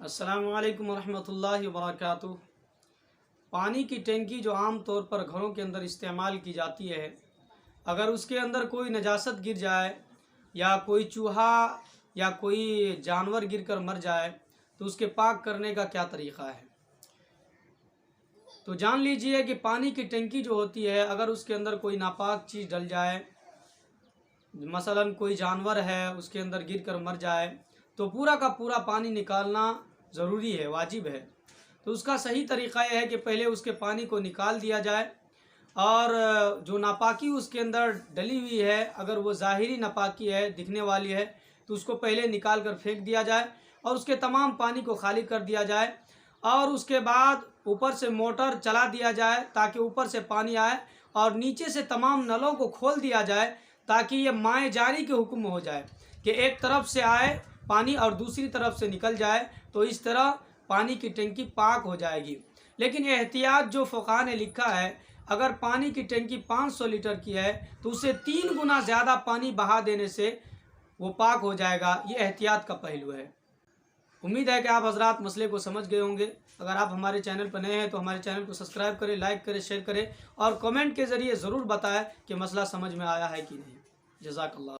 अस्सलामुअलैकुम वरहमतुल्लाहि वबरकातुहू। पानी की टंकी जो आम तौर पर घरों के अंदर इस्तेमाल की जाती है, अगर उसके अंदर कोई नजासत गिर जाए या कोई चूहा या कोई जानवर गिरकर मर जाए तो उसके पाक करने का क्या तरीक़ा है। तो जान लीजिए कि पानी की टंकी जो होती है, अगर उसके अंदर कोई नापाक चीज़ डल जाए, मसलन कोई जानवर है उसके अंदर गिरकर मर जाए, तो पूरा का पूरा पानी निकालना ज़रूरी है, वाजिब है। तो उसका सही तरीक़ा यह है कि पहले उसके पानी को निकाल दिया जाए और जो नापाकी उसके अंदर डली हुई है, अगर वो ज़ाहिरी नापाकी है, दिखने वाली है, तो उसको पहले निकाल कर फेंक दिया जाए और उसके तमाम पानी को खाली कर दिया जाए और उसके बाद ऊपर से मोटर चला दिया जाए ताकि ऊपर से पानी आए और नीचे से तमाम नलों को खोल दिया जाए ताकि ये माए जारी के हुक्म हो जाए कि एक तरफ से आए पानी और दूसरी तरफ से निकल जाए। तो इस तरह पानी की टंकी पाक हो जाएगी। लेकिन एहतियात जो फ़ुक़हा ने लिखा है, अगर पानी की टंकी 500 लीटर की है तो उसे 3 गुना ज़्यादा पानी बहा देने से वो पाक हो जाएगा। ये एहतियात का पहलू है। उम्मीद है कि आप हजरात मसले को समझ गए होंगे। अगर आप हमारे चैनल पर नए हैं तो हमारे चैनल को सब्सक्राइब करें, लाइक करें, शेयर करें और कमेंट के ज़रिए ज़रूर बताएं कि मसला समझ में आया है कि नहीं। जज़ाकल्लाह।